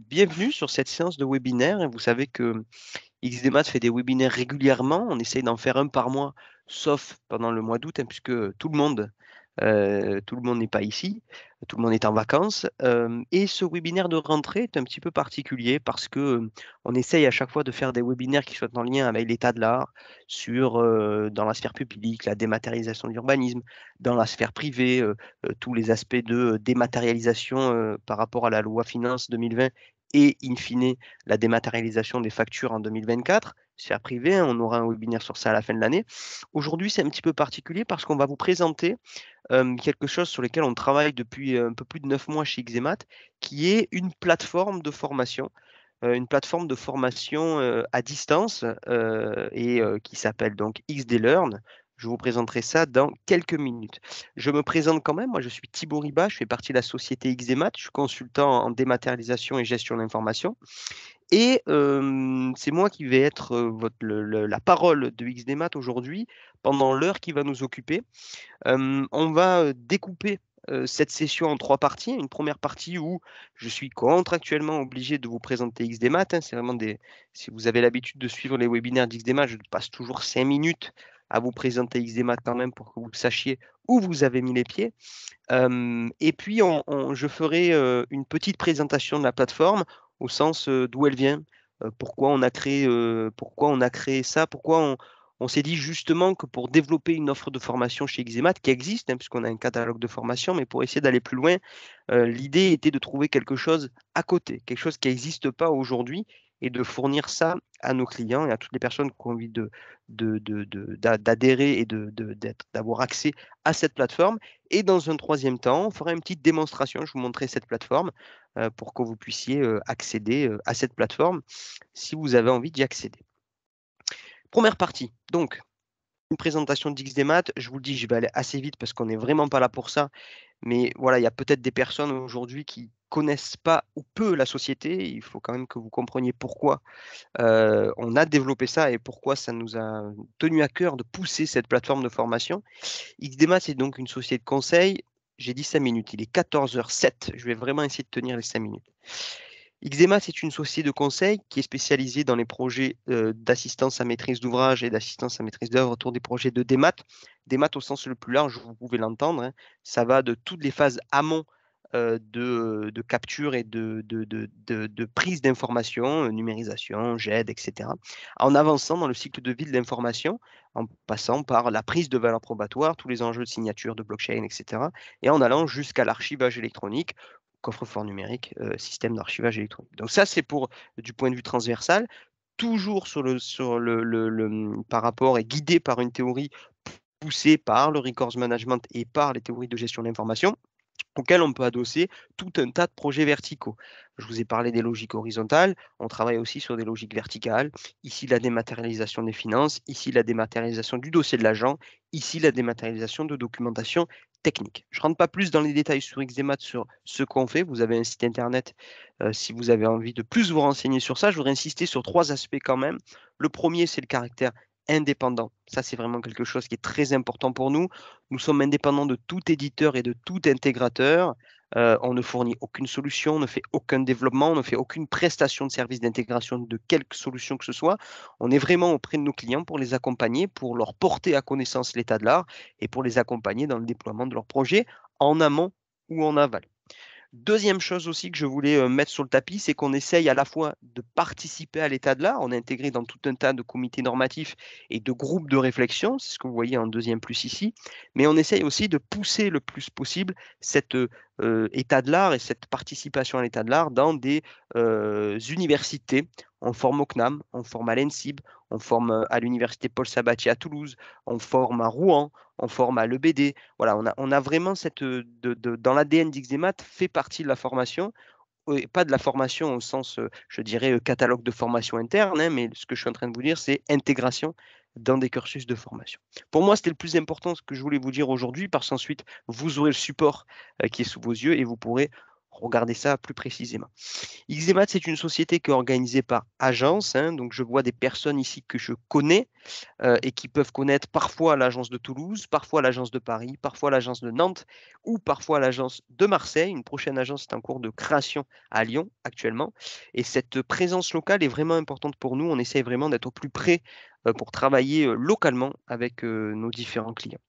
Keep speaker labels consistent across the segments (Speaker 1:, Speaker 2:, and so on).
Speaker 1: Bienvenue sur cette séance de webinaire. Vous savez que XDMAT fait des webinaires régulièrement. On essaye d'en faire un par mois, sauf pendant le mois d'août, puisque tout le monde n'est pas ici, tout le monde est en vacances. Et ce webinaire de rentrée est un petit peu particulier parce que on essaye à chaque fois de faire des webinaires qui soient en lien avec l'état de l'art dans la sphère publique, la dématérialisation de l'urbanisme, dans la sphère privée, tous les aspects de dématérialisation par rapport à la loi Finance 2020 et in fine la dématérialisation des factures en 2024. Sphère privée, hein, on aura un webinaire sur ça à la fin de l'année. Aujourd'hui, c'est un petit peu particulier parce qu'on va vous présenter quelque chose sur lequel on travaille depuis un peu plus de 9 mois chez Xemat, qui est une plateforme de formation à distance qui s'appelle donc XD Learn. Je vous présenterai ça dans quelques minutes. Je me présente quand même, moi je suis Thibaut Riba, je fais partie de la société XDMAT, je suis consultant en dématérialisation et gestion de l'information. Et c'est moi qui vais être la parole de XDMAT aujourd'hui pendant l'heure qui va nous occuper. On va découper cette session en trois parties. Une première partie où je suis contractuellement obligé de vous présenter XDMAT, hein. C'est vraiment si vous avez l'habitude de suivre les webinaires d'XDMAT, je passe toujours 5 minutes à vous présenter XDMAT quand même pour que vous sachiez où vous avez mis les pieds. Et puis, je ferai une petite présentation de la plateforme au sens d'où elle vient, pourquoi on a créé ça, pourquoi on s'est dit justement que pour développer une offre de formation chez Xemat, qui existe, hein, puisqu'on a un catalogue de formation, mais pour essayer d'aller plus loin, l'idée était de trouver quelque chose à côté, quelque chose qui n'existe pas aujourd'hui, et de fournir ça à nos clients et à toutes les personnes qui ont envie d'adhérer et d'avoir accès à cette plateforme. Et dans un troisième temps, on fera une petite démonstration. Je vous montrerai cette plateforme pour que vous puissiez accéder à cette plateforme si vous avez envie d'y accéder. Première partie, donc, une présentation d'XDMAT. Je vous le dis, je vais aller assez vite parce qu'on n'est vraiment pas là pour ça. Mais voilà, il y a peut-être des personnes aujourd'hui qui connaissent pas ou peu la société. Il faut quand même que vous compreniez pourquoi on a développé ça et pourquoi ça nous a tenu à cœur de pousser cette plateforme de formation. XDMAT, c'est donc une société de conseil. J'ai dit 5 minutes, il est 14h07. Je vais vraiment essayer de tenir les 5 minutes. XDMAT, c'est une société de conseil qui est spécialisée dans les projets d'assistance à maîtrise d'ouvrage et d'assistance à maîtrise d'œuvre autour des projets de démat. Démat au sens le plus large, vous pouvez l'entendre, hein. Ça va de toutes les phases amont de capture et de prise d'informations, numérisation, GED, etc., en avançant dans le cycle de vie de l'information, en passant par la prise de valeur probatoire, tous les enjeux de signature, de blockchain, etc., et en allant jusqu'à l'archivage électronique, coffre-fort numérique, système d'archivage électronique. Donc ça, c'est pour du point de vue transversal, toujours par rapport et guidé par une théorie poussée par le records management et par les théories de gestion de l'information, auquel on peut adosser tout un tas de projets verticaux. Je vous ai parlé des logiques horizontales, on travaille aussi sur des logiques verticales. Ici, la dématérialisation des finances, ici, la dématérialisation du dossier de l'agent, ici, la dématérialisation de documentation technique. Je ne rentre pas plus dans les détails sur XDMAT, sur ce qu'on fait. Vous avez un site internet si vous avez envie de plus vous renseigner sur ça. Je voudrais insister sur trois aspects quand même. Le premier, c'est le caractère indépendant. Ça, c'est vraiment quelque chose qui est très important pour nous. Nous sommes indépendants de tout éditeur et de tout intégrateur. On ne fournit aucune solution, on ne fait aucun développement, on ne fait aucune prestation de service d'intégration de quelque solution que ce soit. On est vraiment auprès de nos clients pour les accompagner, pour leur porter à connaissance l'état de l'art et pour les accompagner dans le déploiement de leurs projets en amont ou en aval. Deuxième chose aussi que je voulais mettre sur le tapis, c'est qu'on essaye à la fois de participer à l'état de l'art, on est intégré dans tout un tas de comités normatifs et de groupes de réflexion, c'est ce que vous voyez en deuxième plus ici, mais on essaye aussi de pousser le plus possible cet état de l'art et cette participation à l'état de l'art dans des universités. On forme au CNAM, on forme à l'ENSIB, on forme à l'université Paul Sabatier à Toulouse, on forme à Rouen, on forme à l'EBD. Voilà, on a vraiment dans l'ADN d'XDMAT fait partie de la formation, et pas de la formation au sens, je dirais, catalogue de formation interne, hein, mais ce que je suis en train de vous dire, c'est intégration dans des cursus de formation. Pour moi, c'était le plus important, ce que je voulais vous dire aujourd'hui, parce qu'ensuite, vous aurez le support qui est sous vos yeux et vous pourrez regarder ça plus précisément. XZMAT, c'est une société qui est organisée par agence, hein, donc je vois des personnes ici que je connais et qui peuvent connaître parfois l'agence de Toulouse, parfois l'agence de Paris, parfois l'agence de Nantes ou parfois l'agence de Marseille. Une prochaine agence est en cours de création à Lyon actuellement. Et cette présence locale est vraiment importante pour nous. On essaye vraiment d'être au plus près pour travailler localement avec nos différents clients.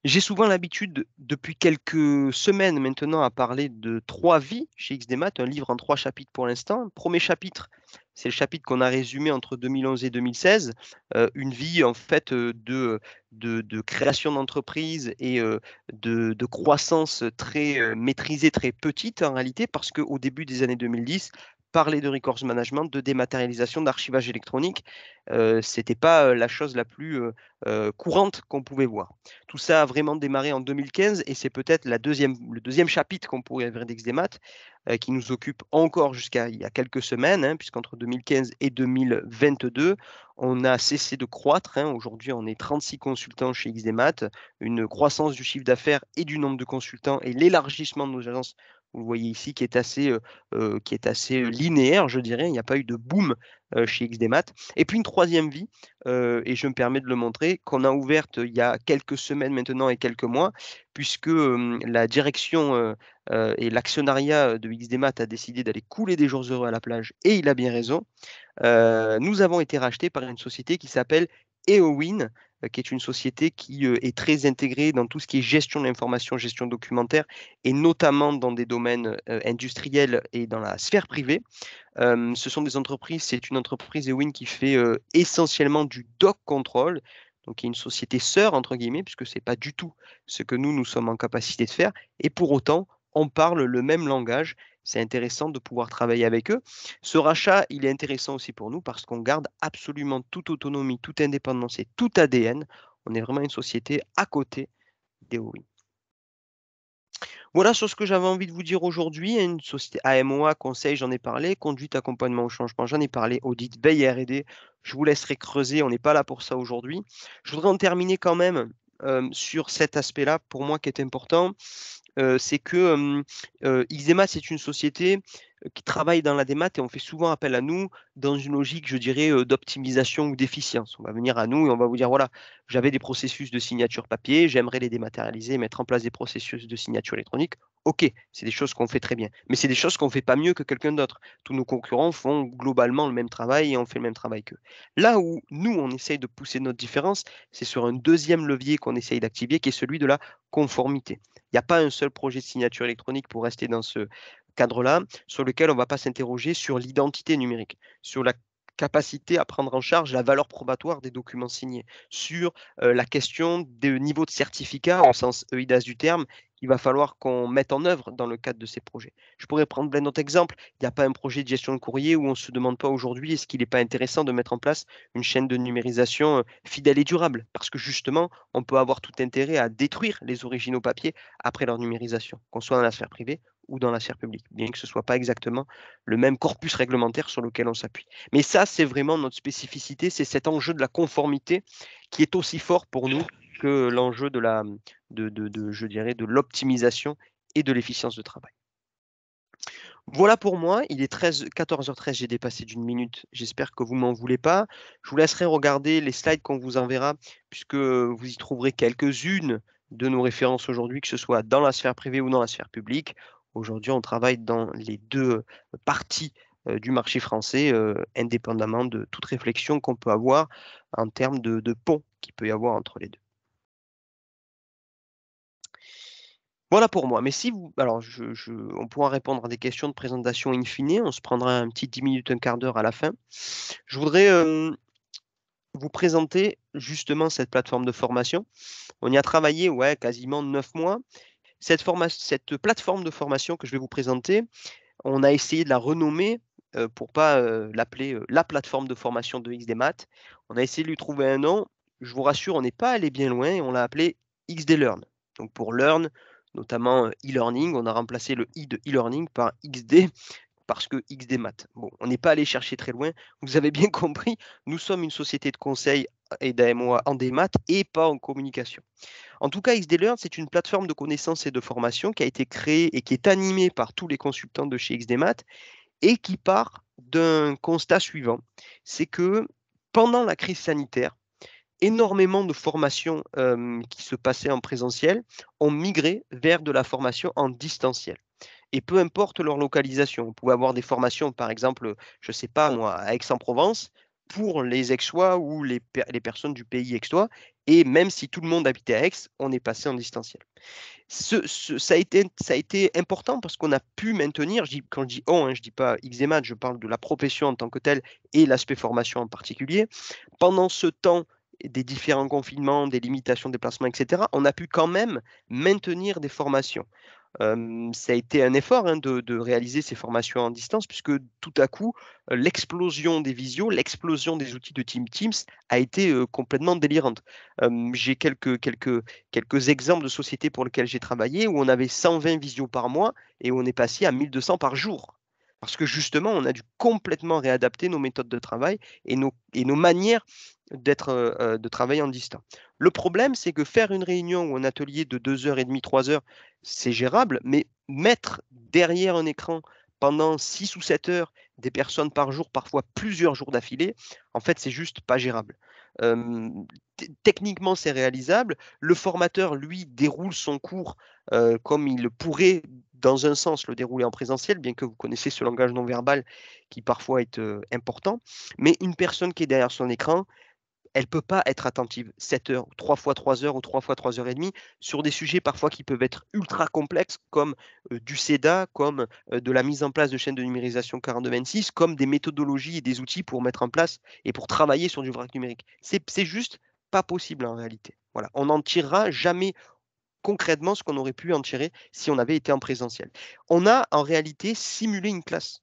Speaker 1: J'ai souvent l'habitude, depuis quelques semaines maintenant, à parler de 3 vies chez XDMAT, un livre en 3 chapitres pour l'instant. Premier chapitre, c'est le chapitre qu'on a résumé entre 2011 et 2016, une vie en fait de création d'entreprise et de croissance très maîtrisée, très petite en réalité, parce qu'au début des années 2010, parler de records management, de dématérialisation, d'archivage électronique, c'était pas la chose la plus courante qu'on pouvait voir. Tout ça a vraiment démarré en 2015 et c'est peut-être le deuxième chapitre qu'on pourrait ouvrir d'XDMAT qui nous occupe encore jusqu'à il y a quelques semaines, hein, puisqu'entre 2015 et 2022, on a cessé de croître. Hein. Aujourd'hui, on est 36 consultants chez XDMAT, une croissance du chiffre d'affaires et du nombre de consultants et l'élargissement de nos agences. Vous le voyez ici, qui est assez linéaire, je dirais. Il n'y a pas eu de boom chez XDMAT. Et puis une troisième vie, et je me permets de le montrer, qu'on a ouverte il y a quelques semaines maintenant et quelques mois, puisque la direction et l'actionnariat de XDMAT a décidé d'aller couler des jours heureux à la plage, et il a bien raison. Nous avons été rachetés par une société qui s'appelle EOWIN, qui est une société qui est très intégrée dans tout ce qui est gestion de l'information, gestion documentaire, et notamment dans des domaines industriels et dans la sphère privée. Ce sont des entreprises, c'est une entreprise EOWIN qui fait essentiellement du doc control, donc qui est une société sœur, entre guillemets, puisque ce n'est pas du tout ce que nous sommes en capacité de faire, et pour autant, on parle le même langage. C'est intéressant de pouvoir travailler avec eux. Ce rachat, il est intéressant aussi pour nous parce qu'on garde absolument toute autonomie, toute indépendance et tout ADN. On est vraiment une société à côté d'EOWIN. Voilà sur ce que j'avais envie de vous dire aujourd'hui. Une société AMOA, conseil, j'en ai parlé. Conduite, accompagnement au changement, j'en ai parlé. Audit, veille R&D, je vous laisserai creuser. On n'est pas là pour ça aujourd'hui. Je voudrais en terminer quand même sur cet aspect-là, pour moi, qui est important. C'est que XDMAT, c'est une société qui travaille dans la démat et on fait souvent appel à nous dans une logique, je dirais, d'optimisation ou d'efficience. On va venir à nous et on va vous dire, voilà, j'avais des processus de signature papier, j'aimerais les dématérialiser, mettre en place des processus de signature électronique. OK, c'est des choses qu'on fait très bien, mais c'est des choses qu'on ne fait pas mieux que quelqu'un d'autre. Tous nos concurrents font globalement le même travail et on fait le même travail qu'eux. Là où nous, on essaye de pousser notre différence, c'est sur un deuxième levier qu'on essaye d'activer, qui est celui de la conformité. Il n'y a pas un seul projet de signature électronique pour rester dans ce cadre-là, sur lequel on ne va pas s'interroger sur l'identité numérique, sur la capacité à prendre en charge la valeur probatoire des documents signés, sur la question des niveaux de certificat au sens EIDAS du terme, qu'il va falloir qu'on mette en œuvre dans le cadre de ces projets. Je pourrais prendre plein d'autres exemples. Il n'y a pas un projet de gestion de courrier où on ne se demande pas aujourd'hui est-ce qu'il n'est pas intéressant de mettre en place une chaîne de numérisation fidèle et durable, parce que justement, on peut avoir tout intérêt à détruire les originaux papiers après leur numérisation, qu'on soit dans la sphère privée ou dans la sphère publique, bien que ce ne soit pas exactement le même corpus réglementaire sur lequel on s'appuie. Mais ça, c'est vraiment notre spécificité, c'est cet enjeu de la conformité qui est aussi fort pour nous que l'enjeu je dirais, de l'optimisation et de l'efficience de travail. Voilà pour moi, il est 14h13, j'ai dépassé d'1 minute, j'espère que vous ne m'en voulez pas. Je vous laisserai regarder les slides qu'on vous enverra, puisque vous y trouverez quelques-unes de nos références aujourd'hui, que ce soit dans la sphère privée ou dans la sphère publique. Aujourd'hui, on travaille dans les 2 parties du marché français, indépendamment de toute réflexion qu'on peut avoir en termes de pont qu'il peut y avoir entre les 2. Voilà pour moi. Mais si vous alors on pourra répondre à des questions de présentation in fine, on se prendra un petit 10 minutes, un quart d'heure à la fin. Je voudrais, vous présenter justement cette plateforme de formation. On y a travaillé, ouais, quasiment 9 mois. Cette plateforme de formation que je vais vous présenter, on a essayé de la renommer, pour pas, l'appeler, la plateforme de formation de XDMAT. On a essayé de lui trouver un nom. Je vous rassure, on n'est pas allé bien loin et on l'a appelé XD Learn. Donc pour learn, notamment, e-learning, on a remplacé le i de e-learning par XD parce que XDMAT. Bon, on n'est pas allé chercher très loin. Vous avez bien compris, nous sommes une société de conseil et d'AMOA en démat et pas en communication. En tout cas, XDLearn, c'est une plateforme de connaissances et de formation qui a été créée et qui est animée par tous les consultants de chez XDMAT et qui part d'un constat suivant. C'est que pendant la crise sanitaire, énormément de formations qui se passaient en présentiel ont migré vers de la formation en distanciel. Et peu importe leur localisation, on pouvait avoir des formations, par exemple, je ne sais pas moi, à Aix-en-Provence, pour les Aixois ou les personnes du pays aixois. Et même si tout le monde habitait à Aix, on est passé en distanciel. Ça a été important parce qu'on a pu maintenir, quand je dis on, hein, je ne dis pas XEMAT, je parle de la profession en tant que telle et l'aspect formation en particulier. Pendant ce temps des différents confinements, des limitations de déplacement, etc., on a pu quand même maintenir des formations. Ça a été un effort hein, de réaliser ces formations en distance, puisque tout à coup, l'explosion des visios, l'explosion des outils de Teams a été complètement délirante. J'ai quelques exemples de sociétés pour lesquelles j'ai travaillé où on avait 120 visios par mois et où on est passé à 1200 par jour. Parce que justement, on a dû complètement réadapter nos méthodes de travail et nos manières de travailler en distance. Le problème, c'est que faire une réunion ou un atelier de 2h30, 3 heures, c'est gérable, mais mettre derrière un écran pendant 6 ou 7 heures des personnes par jour, parfois plusieurs jours d'affilée, en fait, c'est juste pas gérable. Techniquement, c'est réalisable. Le formateur, lui, déroule son cours comme il pourrait, dans un sens, le dérouler en présentiel, bien que vous connaissez ce langage non verbal qui parfois est important. Mais une personne qui est derrière son écran, elle ne peut pas être attentive 7 heures, 3 fois 3 heures ou 3 fois 3 heures et demie sur des sujets parfois qui peuvent être ultra complexes comme du CEDA, comme de la mise en place de chaînes de numérisation 4226, comme des méthodologies et des outils pour mettre en place et pour travailler sur du vrac numérique. C'est juste pas possible en réalité. Voilà. On n'en tirera jamais concrètement ce qu'on aurait pu en tirer si on avait été en présentiel. On a en réalité simulé une classe.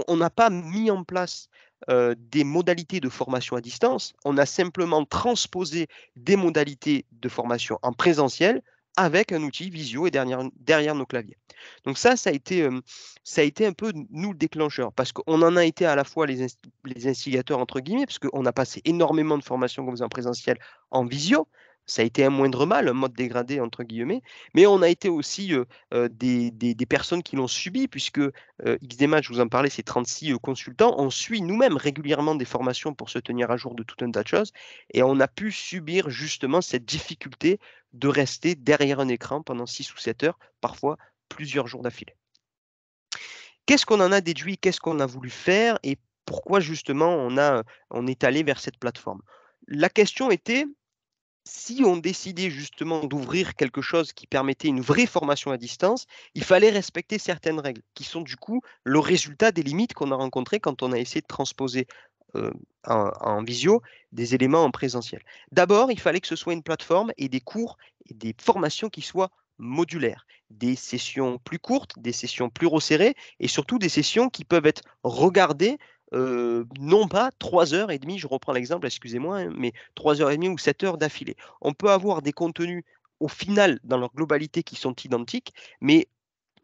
Speaker 1: On n'a pas mis en place des modalités de formation à distance, on a simplement transposé des modalités de formation en présentiel avec un outil visio et derrière nos claviers. Donc ça a été un peu nous le déclencheur, parce qu'on en a été à la fois les instigateurs, entre guillemets, parce qu'on a passé énormément de formations comme ça en présentiel en visio. Ça a été un moindre mal, un mode dégradé, entre guillemets, mais on a été aussi des personnes qui l'ont subi, puisque XDMAT, je vous en parlais, c'est 36 consultants. On suit nous-mêmes régulièrement des formations pour se tenir à jour de tout un tas de choses. Et on a pu subir justement cette difficulté de rester derrière un écran pendant 6 ou 7 heures, parfois plusieurs jours d'affilée. Qu'est-ce qu'on en a déduit? Qu'est-ce qu'on a voulu faire? Et pourquoi justement on est allé vers cette plateforme? La question était, si on décidait justement d'ouvrir quelque chose qui permettait une vraie formation à distance, il fallait respecter certaines règles, qui sont du coup le résultat des limites qu'on a rencontrées quand on a essayé de transposer en visio des éléments en présentiel. D'abord, il fallait que ce soit une plateforme et des cours et des formations qui soient modulaires, des sessions plus courtes, des sessions plus resserrées et surtout des sessions qui peuvent être regardées non pas 3 heures et demie, je reprends l'exemple, excusez-moi, hein, mais 3 heures et demie ou 7 heures d'affilée. On peut avoir des contenus au final, dans leur globalité, qui sont identiques, mais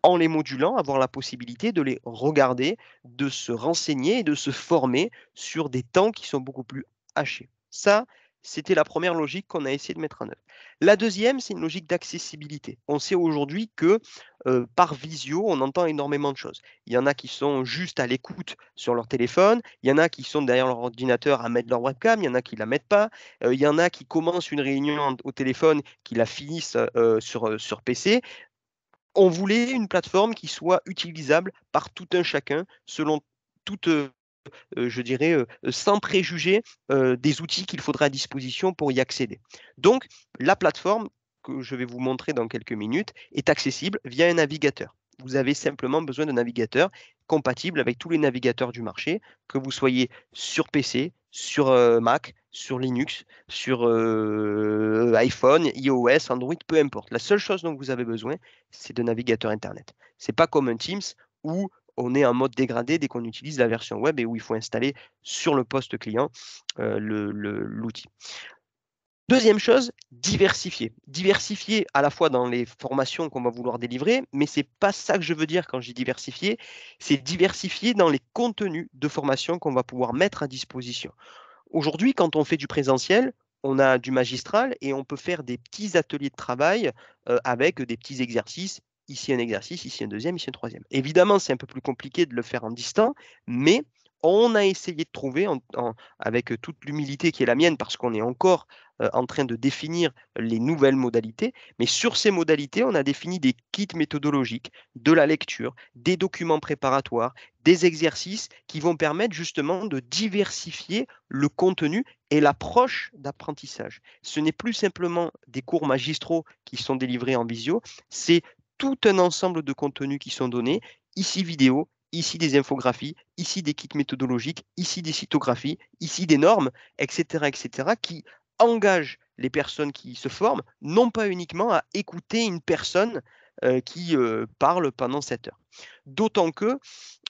Speaker 1: en les modulant, avoir la possibilité de les regarder, de se renseigner et de se former sur des temps qui sont beaucoup plus hachés. Ça, c'était la première logique qu'on a essayé de mettre en œuvre. La deuxième, c'est une logique d'accessibilité. On sait aujourd'hui que par visio, on entend énormément de choses. Il y en a qui sont juste à l'écoute sur leur téléphone, il y en a qui sont derrière leur ordinateur à mettre leur webcam, il y en a qui ne la mettent pas, il y en a qui commencent une réunion au téléphone, qui la finissent sur PC. On voulait une plateforme qui soit utilisable par tout un chacun selon toute, je dirais, sans préjuger des outils qu'il faudra à disposition pour y accéder. Donc, la plateforme que je vais vous montrer dans quelques minutes est accessible via un navigateur. Vous avez simplement besoin d'un navigateur compatible avec tous les navigateurs du marché, que vous soyez sur PC, sur Mac, sur Linux, sur iPhone, iOS, Android, peu importe. La seule chose dont vous avez besoin, c'est de navigateur Internet. Ce n'est pas comme un Teams où on est en mode dégradé dès qu'on utilise la version web et où il faut installer sur le poste client l'outil. Deuxième chose, diversifier. Diversifier à la fois dans les formations qu'on va vouloir délivrer, mais ce n'est pas ça que je veux dire quand je dis diversifier, c'est diversifier dans les contenus de formation qu'on va pouvoir mettre à disposition. Aujourd'hui, quand on fait du présentiel, on a du magistral et on peut faire des petits ateliers de travail avec des petits exercices. Ici un exercice, ici un deuxième, ici un troisième. Évidemment, c'est un peu plus compliqué de le faire en distant, mais on a essayé de trouver, avec toute l'humilité qui est la mienne, parce qu'on est encore en train de définir les nouvelles modalités, mais sur ces modalités, on a défini des kits méthodologiques, de la lecture, des documents préparatoires, des exercices qui vont permettre justement de diversifier le contenu et l'approche d'apprentissage. Ce n'est plus simplement des cours magistraux qui sont délivrés en visio, c'est tout un ensemble de contenus qui sont donnés, ici vidéo, ici des infographies, ici des kits méthodologiques, ici des cytographies, ici des normes, etc., qui engagent les personnes qui se forment, non pas uniquement à écouter une personne qui parle pendant 7 heures. D'autant que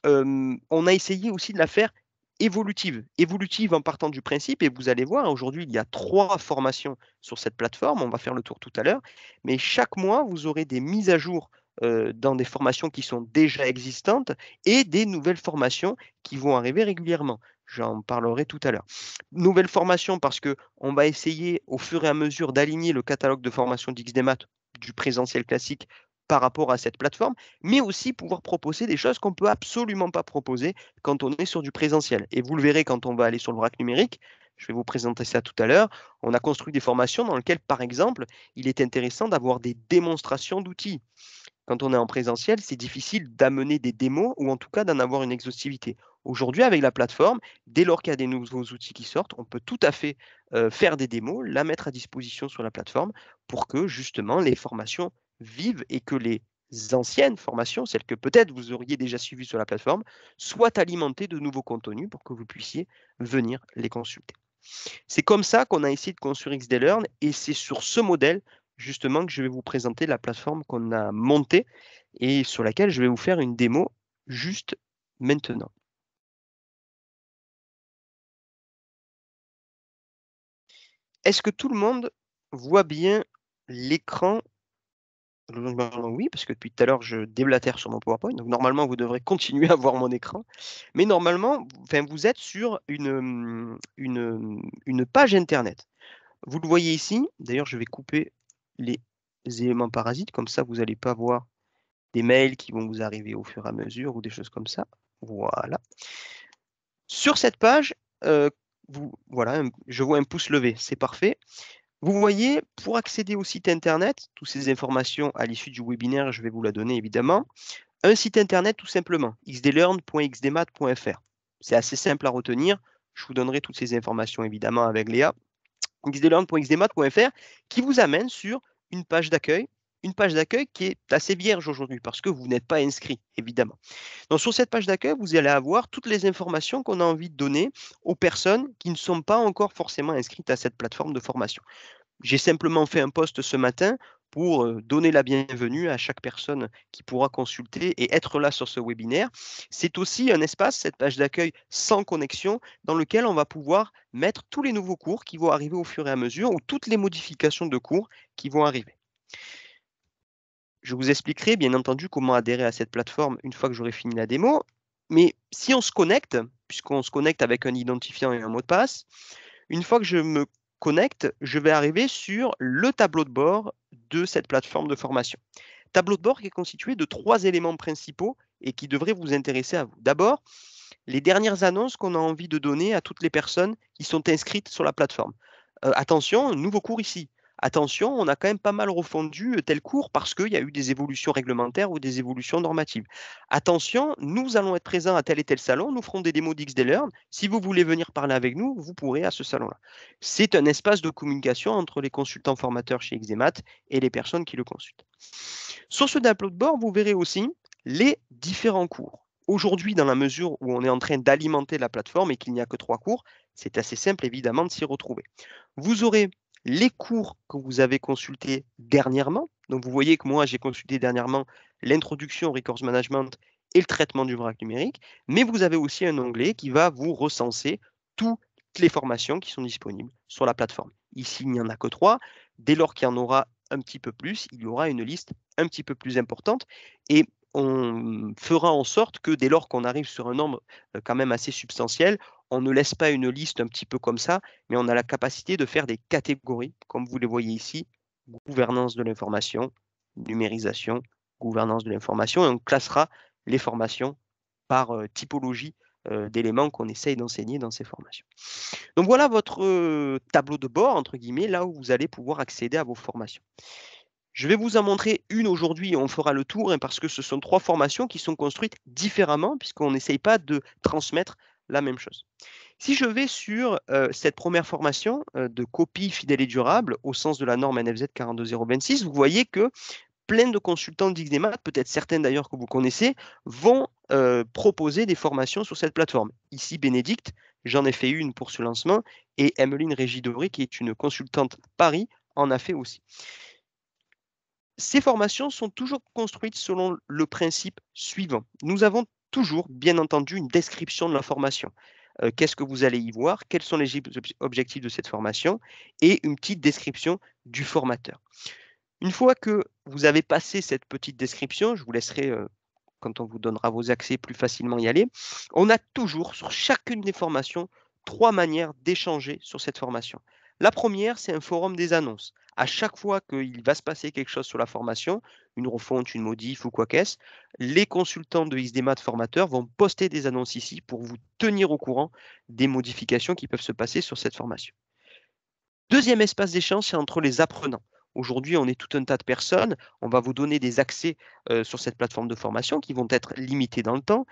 Speaker 1: on a essayé aussi de la faire évolutive. Évolutive en partant du principe, et vous allez voir, aujourd'hui, il y a 3 formations sur cette plateforme, on va faire le tour tout à l'heure, mais chaque mois, vous aurez des mises à jour dans des formations qui sont déjà existantes et des nouvelles formations qui vont arriver régulièrement. J'en parlerai tout à l'heure. Nouvelles formations parce qu'on va essayer au fur et à mesure d'aligner le catalogue de formation d'XDMAT du présentiel classique par rapport à cette plateforme, mais aussi pouvoir proposer des choses qu'on ne peut absolument pas proposer quand on est sur du présentiel. Et vous le verrez quand on va aller sur le vrac numérique, je vais vous présenter ça tout à l'heure, on a construit des formations dans lesquelles, par exemple, il est intéressant d'avoir des démonstrations d'outils. Quand on est en présentiel, c'est difficile d'amener des démos ou en tout cas d'en avoir une exhaustivité. Aujourd'hui, avec la plateforme, dès lors qu'il y a des nouveaux outils qui sortent, on peut tout à fait faire des démos, la mettre à disposition sur la plateforme pour que justement les formations vivent et que les anciennes formations, celles que peut-être vous auriez déjà suivies sur la plateforme, soient alimentées de nouveaux contenus pour que vous puissiez venir les consulter. C'est comme ça qu'on a essayé de construire XDLearn et c'est sur ce modèle justement que je vais vous présenter la plateforme qu'on a montée et sur laquelle je vais vous faire une démo juste maintenant. Est-ce que tout le monde voit bien l'écran? Oui, parce que depuis tout à l'heure, je déblatère sur mon PowerPoint, donc normalement, vous devrez continuer à voir mon écran. Mais normalement, enfin, vous êtes sur une page internet. Vous le voyez ici, d'ailleurs, je vais couper les éléments parasites, comme ça, vous n'allez pas voir des mails qui vont vous arriver au fur et à mesure ou des choses comme ça. Voilà. Sur cette page, voilà, je vois un pouce levé, c'est parfait. Vous voyez, pour accéder au site internet, toutes ces informations à l'issue du webinaire, je vais vous la donner évidemment. Un site internet tout simplement, xdlearn.xdmat.fr. C'est assez simple à retenir. Je vous donnerai toutes ces informations évidemment avec Léa. xdlearn.xdmat.fr qui vous amène sur une page d'accueil qui est assez vierge aujourd'hui parce que vous n'êtes pas inscrit, évidemment. Donc, sur cette page d'accueil, vous allez avoir toutes les informations qu'on a envie de donner aux personnes qui ne sont pas encore forcément inscrites à cette plateforme de formation. J'ai simplement fait un post ce matin pour donner la bienvenue à chaque personne qui pourra consulter et être là sur ce webinaire. C'est aussi un espace, cette page d'accueil sans connexion, dans lequel on va pouvoir mettre tous les nouveaux cours qui vont arriver au fur et à mesure ou toutes les modifications de cours qui vont arriver. Je vous expliquerai bien entendu comment adhérer à cette plateforme une fois que j'aurai fini la démo. Mais si on se connecte, puisqu'on se connecte avec un identifiant et un mot de passe, une fois que je me connecte, je vais arriver sur le tableau de bord de cette plateforme de formation. Tableau de bord qui est constitué de 3 éléments principaux et qui devrait vous intéresser à vous. D'abord, les dernières annonces qu'on a envie de donner à toutes les personnes qui sont inscrites sur la plateforme. Attention, nouveau cours ici. Attention, on a quand même pas mal refondu tel cours parce qu'il y a eu des évolutions réglementaires ou des évolutions normatives. Attention, nous allons être présents à tel et tel salon, nous ferons des démos d'XDLearn. Si vous voulez venir parler avec nous, vous pourrez à ce salon-là. C'est un espace de communication entre les consultants formateurs chez XDMAT et les personnes qui le consultent. Sur ce tableau de bord, vous verrez aussi les différents cours. Aujourd'hui, dans la mesure où on est en train d'alimenter la plateforme et qu'il n'y a que 3 cours, c'est assez simple évidemment de s'y retrouver. Vous aurez les cours que vous avez consultés dernièrement. Donc, vous voyez que moi, j'ai consulté dernièrement l'introduction au Records Management et le traitement du vrac numérique. Mais vous avez aussi un onglet qui va vous recenser toutes les formations qui sont disponibles sur la plateforme. Ici, il n'y en a que 3. Dès lors qu'il y en aura un petit peu plus, il y aura une liste un petit peu plus importante et on fera en sorte que dès lors qu'on arrive sur un nombre quand même assez substantiel, on ne laisse pas une liste un petit peu comme ça, mais on a la capacité de faire des catégories, comme vous les voyez ici, gouvernance de l'information, numérisation, gouvernance de l'information, et on classera les formations par typologie d'éléments qu'on essaye d'enseigner dans ces formations. Donc voilà votre tableau de bord, entre guillemets, là où vous allez pouvoir accéder à vos formations. Je vais vous en montrer une aujourd'hui et on fera le tour hein, parce que ce sont 3 formations qui sont construites différemment puisqu'on n'essaye pas de transmettre la même chose. Si je vais sur cette première formation de copie fidèle et durable au sens de la norme NFZ 42026, vous voyez que plein de consultants d'XDMAT, peut-être certains d'ailleurs que vous connaissez, vont proposer des formations sur cette plateforme. Ici, Bénédicte, j'en ai fait une pour ce lancement et Emeline Régidori, qui est une consultante Paris, en a fait aussi. Ces formations sont toujours construites selon le principe suivant. Nous avons toujours, bien entendu, une description de la formation. Qu'est-ce que vous allez y voir? Quels sont les objectifs de cette formation? Et une petite description du formateur. Une fois que vous avez passé cette petite description, je vous laisserai, quand on vous donnera vos accès, plus facilement y aller. On a toujours, sur chacune des formations, 3 manières d'échanger sur cette formation. La première, c'est un forum des annonces. À chaque fois qu'il va se passer quelque chose sur la formation, une refonte, une modif ou quoi qu'est-ce, les consultants de XDMAT formateurs vont poster des annonces ici pour vous tenir au courant des modifications qui peuvent se passer sur cette formation. Deuxième espace d'échange, c'est entre les apprenants. Aujourd'hui, on est tout un tas de personnes. On va vous donner des accès sur cette plateforme de formation qui vont être limités dans le temps.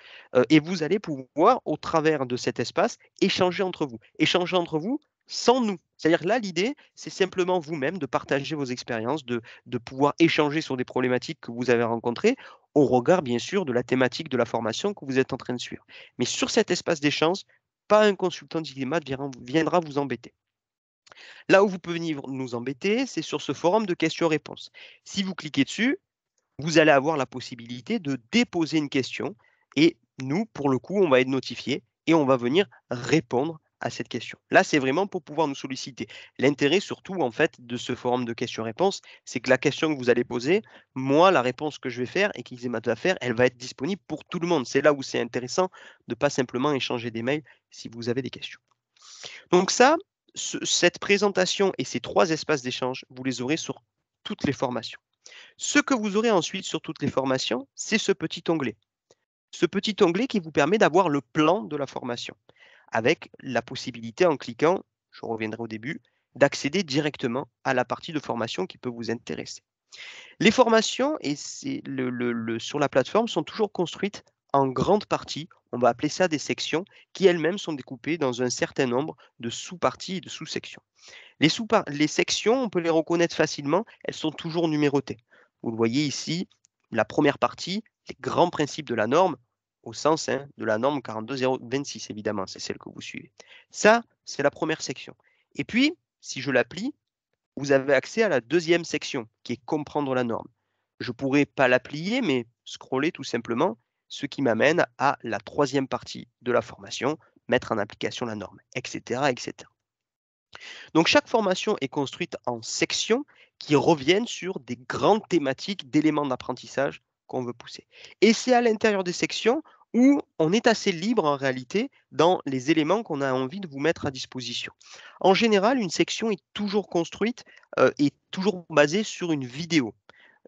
Speaker 1: Et vous allez pouvoir, au travers de cet espace, échanger entre vous. Échanger entre vous sans nous. C'est-à-dire que là, l'idée, c'est simplement vous-même de partager vos expériences, de pouvoir échanger sur des problématiques que vous avez rencontrées, au regard, bien sûr, de la thématique de la formation que vous êtes en train de suivre. Mais sur cet espace d'échange, pas un consultant d'IDEMAT viendra vous embêter. Là où vous pouvez venir nous embêter, c'est sur ce forum de questions-réponses. Si vous cliquez dessus, vous allez avoir la possibilité de déposer une question et nous, pour le coup, on va être notifié et on va venir répondre à cette question. Là, c'est vraiment pour pouvoir nous solliciter. L'intérêt surtout, en fait, de ce forum de questions-réponses, c'est que la question que vous allez poser, moi, la réponse que je vais faire et qu'Ixemat va faire, elle va être disponible pour tout le monde. C'est là où c'est intéressant de ne pas simplement échanger des mails si vous avez des questions. Donc ça, cette présentation et ces 3 espaces d'échange, vous les aurez sur toutes les formations. Ce que vous aurez ensuite sur toutes les formations, c'est ce petit onglet. Ce petit onglet qui vous permet d'avoir le plan de la formation, avec la possibilité en cliquant, je reviendrai au début, d'accéder directement à la partie de formation qui peut vous intéresser. Les formations et sur la plateforme sont toujours construites en grande partie, on va appeler ça des sections, qui elles-mêmes sont découpées dans un certain nombre de sous-parties et de sous-sections. Les sections, on peut les reconnaître facilement, elles sont toujours numérotées. Vous le voyez ici, la première partie, les grands principes de la norme, au sens de la norme 42026, évidemment, c'est celle que vous suivez. Ça, c'est la première section. Et puis, si je l'applique, vous avez accès à la deuxième section, qui est comprendre la norme. Je ne pourrais pas la plier, mais scroller tout simplement, ce qui m'amène à la troisième partie de la formation, mettre en application la norme, etc., etc. Donc chaque formation est construite en sections qui reviennent sur des grandes thématiques d'éléments d'apprentissage qu'on veut pousser. Et c'est à l'intérieur des sections où on est assez libre en réalité dans les éléments qu'on a envie de vous mettre à disposition. En général, une section est toujours construite et toujours basée sur une vidéo.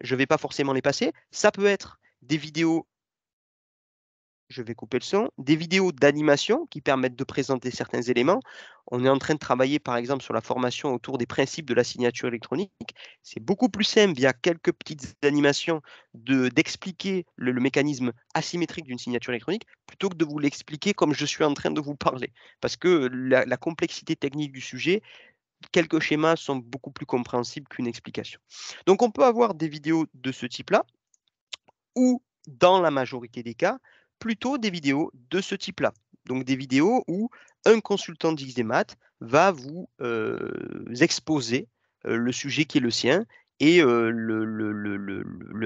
Speaker 1: Je ne vais pas forcément les passer. Ça peut être des vidéos, je vais couper le son, des vidéos d'animation qui permettent de présenter certains éléments. On est en train de travailler par exemple sur la formation autour des principes de la signature électronique. C'est beaucoup plus simple via quelques petites animations d'expliquer le mécanisme asymétrique d'une signature électronique plutôt que de vous l'expliquer comme je suis en train de vous parler. Parce que la complexité technique du sujet, quelques schémas sont beaucoup plus compréhensibles qu'une explication. Donc on peut avoir des vidéos de ce type-là ou dans la majorité des cas, plutôt des vidéos de ce type-là. Donc des vidéos où un consultant d'XDMAT va vous exposer le sujet qui est le sien et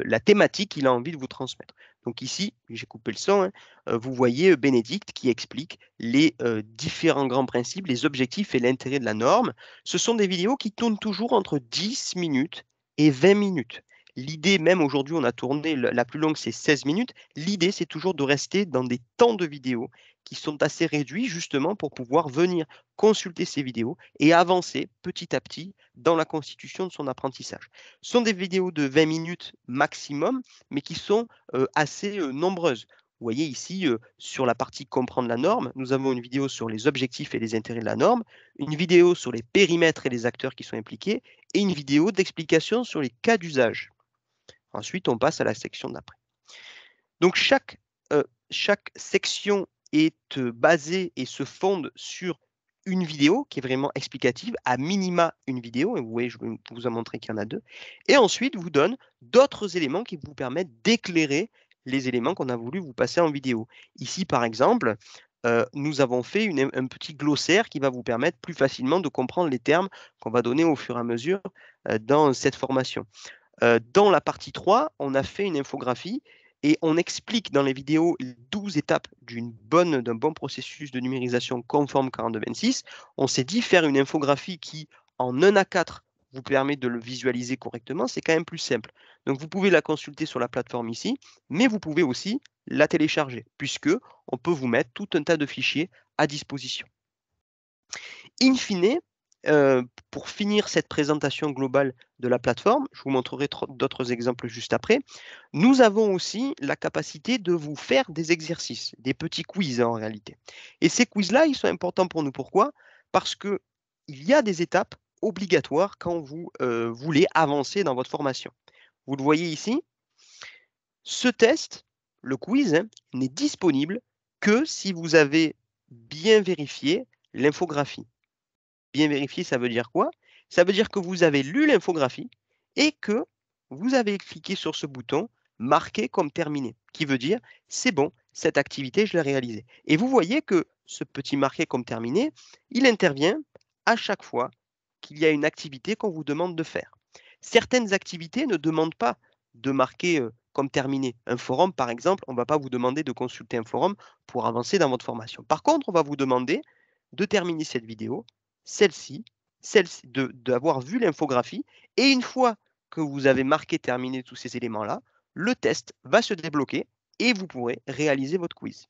Speaker 1: la thématique qu'il a envie de vous transmettre. Donc ici, j'ai coupé le son, hein, vous voyez Bénédicte qui explique les différents grands principes, les objectifs et l'intérêt de la norme. Ce sont des vidéos qui tournent toujours entre 10 minutes et 20 minutes. L'idée, même aujourd'hui, on a tourné, la plus longue, c'est 16 minutes. L'idée, c'est toujours de rester dans des temps de vidéo qui sont assez réduits, justement, pour pouvoir venir consulter ces vidéos et avancer petit à petit dans la constitution de son apprentissage. Ce sont des vidéos de 20 minutes maximum, mais qui sont assez nombreuses. Vous voyez ici, sur la partie comprendre la norme, nous avons une vidéo sur les objectifs et les intérêts de la norme, une vidéo sur les périmètres et les acteurs qui sont impliqués, et une vidéo d'explication sur les cas d'usage. Ensuite, on passe à la section d'après. Donc, chaque section est basée et se fonde sur une vidéo qui est vraiment explicative, à minima une vidéo, et vous voyez, je vais vous en montrer qu'il y en a deux, et ensuite vous donne d'autres éléments qui vous permettent d'éclairer les éléments qu'on a voulu vous passer en vidéo. Ici, par exemple, nous avons fait un petit glossaire qui va vous permettre plus facilement de comprendre les termes qu'on va donner au fur et à mesure dans cette formation. Dans la partie 3, on a fait une infographie et on explique dans les vidéos les 12 étapes d'un bon processus de numérisation conforme 4226. On s'est dit faire une infographie qui, en 1 à 4, vous permet de le visualiser correctement, c'est quand même plus simple. Donc vous pouvez la consulter sur la plateforme ici, mais vous pouvez aussi la télécharger, puisque on peut vous mettre tout un tas de fichiers à disposition. In fine, pour finir cette présentation globale de la plateforme, je vous montrerai d'autres exemples juste après, nous avons aussi la capacité de vous faire des exercices, des petits quiz en réalité. Et ces quiz-là, ils sont importants pour nous. Pourquoi? Parce qu'il y a des étapes obligatoires quand vous voulez avancer dans votre formation. Vous le voyez ici, ce test, le quiz, hein, n'est disponible que si vous avez bien vérifié l'infographie. Bien vérifié, ça veut dire quoi? Ça veut dire que vous avez lu l'infographie et que vous avez cliqué sur ce bouton marqué comme terminé, qui veut dire c'est bon, cette activité, je l'ai réalisée. Et vous voyez que ce petit marqué comme terminé, il intervient à chaque fois qu'il y a une activité qu'on vous demande de faire. Certaines activités ne demandent pas de marquer comme terminé. Un forum, par exemple, on ne va pas vous demander de consulter un forum pour avancer dans votre formation. Par contre, on va vous demander de terminer cette vidéo, celle-ci, d'avoir vu l'infographie. Et une fois que vous avez marqué terminé tous ces éléments-là, le test va se débloquer et vous pourrez réaliser votre quiz.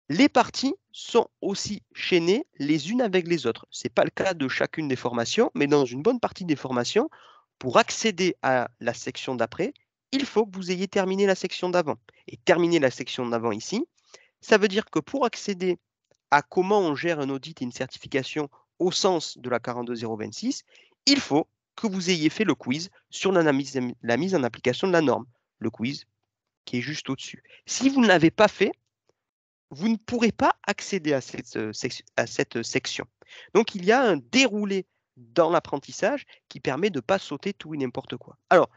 Speaker 1: Les parties sont aussi chaînées les unes avec les autres. Ce n'est pas le cas de chacune des formations, mais dans une bonne partie des formations, pour accéder à la section d'après, il faut que vous ayez terminé la section d'avant. Et terminer la section d'avant ici, ça veut dire que pour accéder à comment on gère un audit et une certification au sens de la 42026, il faut que vous ayez fait le quiz sur la mise en application de la norme. Le quiz qui est juste au-dessus. Si vous ne l'avez pas fait, vous ne pourrez pas accéder à cette section. Donc, il y a un déroulé dans l'apprentissage qui permet de ne pas sauter tout et n'importe quoi. Alors,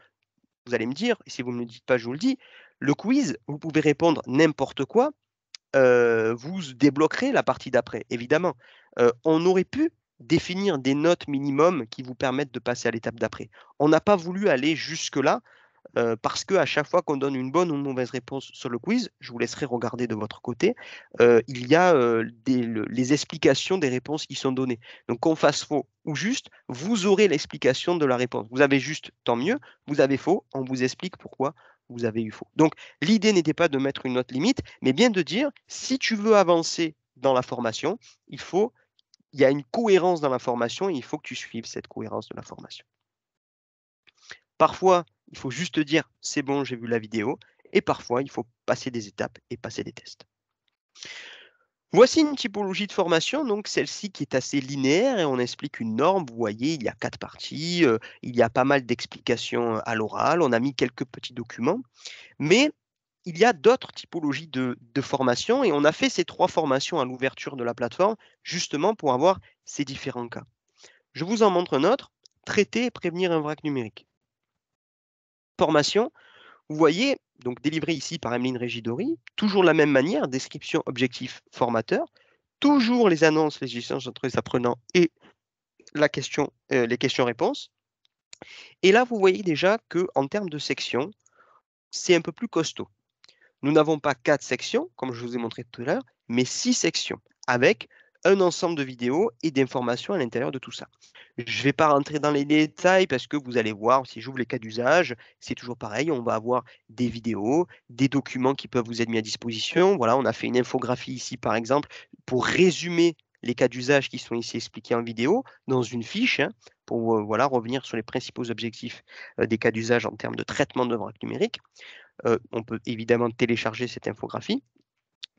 Speaker 1: vous allez me dire, et si vous ne me le dites pas, je vous le dis, le quiz, vous pouvez répondre n'importe quoi, vous débloquerez la partie d'après, évidemment. On aurait pu définir des notes minimum qui vous permettent de passer à l'étape d'après. On n'a pas voulu aller jusque-là parce qu'à chaque fois qu'on donne une bonne ou une mauvaise réponse sur le quiz, je vous laisserai regarder de votre côté, il y a les explications des réponses qui sont données. Donc qu'on fasse faux ou juste, vous aurez l'explication de la réponse. Vous avez juste, tant mieux. Vous avez faux, on vous explique pourquoi vous avez eu faux. Donc l'idée n'était pas de mettre une note limite, mais bien de dire, si tu veux avancer dans la formation, il y a une cohérence dans la formation et il faut que tu suives cette cohérence de la formation. Parfois, il faut juste dire « c'est bon, j'ai vu la vidéo » et parfois, il faut passer des étapes et passer des tests. Voici une typologie de formation, donc celle-ci qui est assez linéaire et on explique une norme. Vous voyez, il y a 4 parties, il y a pas mal d'explications à l'oral, on a mis quelques petits documents, mais il y a d'autres typologies de formation et on a fait ces 3 formations à l'ouverture de la plateforme justement pour avoir ces différents cas. Je vous en montre un autre, traiter et prévenir un vrac numérique. Formation, vous voyez, donc délivré ici par Emeline Régidori, toujours de la même manière, description, objectif, formateur, toujours les annonces, les échanges entre les apprenants et les questions-réponses. Et là, vous voyez déjà qu'en termes de sections, c'est un peu plus costaud. Nous n'avons pas 4 sections, comme je vous ai montré tout à l'heure, mais 6 sections, avec un ensemble de vidéos et d'informations à l'intérieur de tout ça. Je ne vais pas rentrer dans les détails parce que vous allez voir, si j'ouvre les cas d'usage, c'est toujours pareil, on va avoir des vidéos, des documents qui peuvent vous être mis à disposition. Voilà, on a fait une infographie ici, par exemple, pour résumer les cas d'usage qui sont ici expliqués en vidéo, dans une fiche, hein, pour voilà, revenir sur les principaux objectifs des cas d'usage en termes de traitement de vrac numérique. On peut évidemment télécharger cette infographie.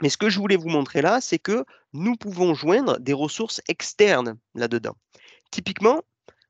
Speaker 1: Mais ce que je voulais vous montrer là, c'est que nous pouvons joindre des ressources externes là-dedans. Typiquement,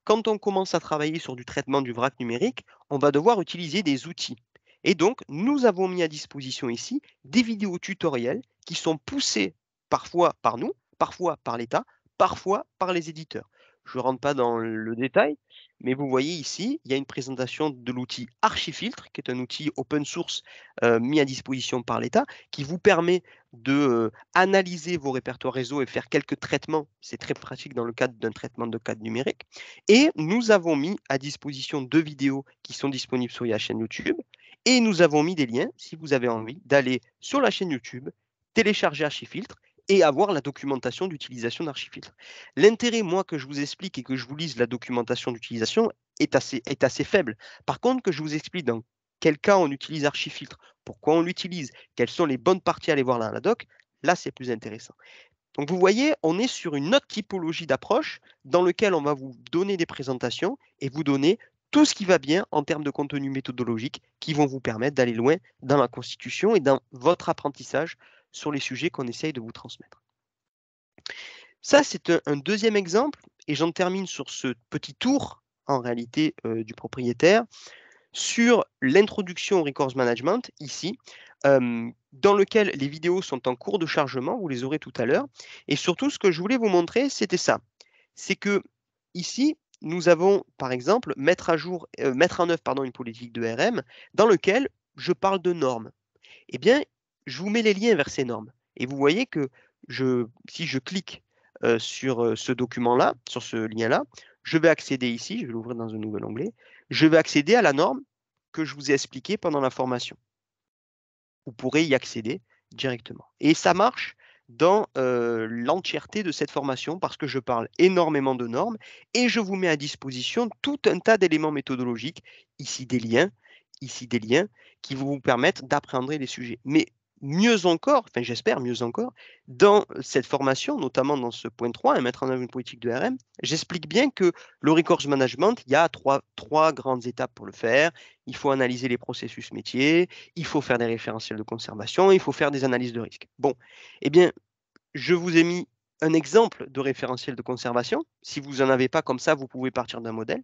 Speaker 1: quand on commence à travailler sur du traitement du vrac numérique, on va devoir utiliser des outils. Et donc, nous avons mis à disposition ici des vidéos tutoriels qui sont poussées parfois par nous, parfois par l'État, parfois par les éditeurs. Je ne rentre pas dans le détail, mais vous voyez ici, il y a une présentation de l'outil Archifiltre, qui est un outil open source mis à disposition par l'État, qui vous permet de analyser vos répertoires réseau et faire quelques traitements. C'est très pratique dans le cadre d'un traitement de cadre numérique. Et nous avons mis à disposition 2 vidéos qui sont disponibles sur la chaîne YouTube. Et nous avons mis des liens, si vous avez envie, d'aller sur la chaîne YouTube, télécharger Archifiltre et avoir la documentation d'utilisation d'Archifiltre. L'intérêt, moi, que je vous explique et que je vous lise la documentation d'utilisation est assez faible. Par contre, que je vous explique dans quel cas on utilise Archifiltre, pourquoi on l'utilise, quelles sont les bonnes parties à aller voir dans la doc, là, c'est plus intéressant. Donc, vous voyez, on est sur une autre typologie d'approche dans laquelle on va vous donner des présentations et vous donner tout ce qui va bien en termes de contenu méthodologique qui vont vous permettre d'aller loin dans la constitution et dans votre apprentissage sur les sujets qu'on essaye de vous transmettre. Ça, c'est un deuxième exemple et j'en termine sur ce petit tour en réalité du propriétaire sur l'introduction au Records Management, ici, dans lequel les vidéos sont en cours de chargement, vous les aurez tout à l'heure. Et surtout, ce que je voulais vous montrer, c'était ça. C'est que ici, nous avons, par exemple, mettre en œuvre une politique de RM dans lequel je parle de normes. Eh bien, je vous mets les liens vers ces normes. Et vous voyez que si je clique sur ce document-là, sur ce lien-là, je vais accéder ici, je vais l'ouvrir dans un nouvel onglet, je vais accéder à la norme que je vous ai expliquée pendant la formation. Vous pourrez y accéder directement. Et ça marche dans l'entièreté de cette formation parce que je parle énormément de normes et je vous mets à disposition tout un tas d'éléments méthodologiques, ici des liens qui vont vous permettre d'appréhender les sujets. Mais mieux encore, enfin j'espère mieux encore, dans cette formation, notamment dans ce point 3, mettre en œuvre une politique de RM, j'explique bien que le Records Management, il y a trois grandes étapes pour le faire. Il faut analyser les processus métiers, il faut faire des référentiels de conservation, il faut faire des analyses de risque. Bon, eh bien, je vous ai mis un exemple de référentiel de conservation. Si vous n'en avez pas comme ça, vous pouvez partir d'un modèle.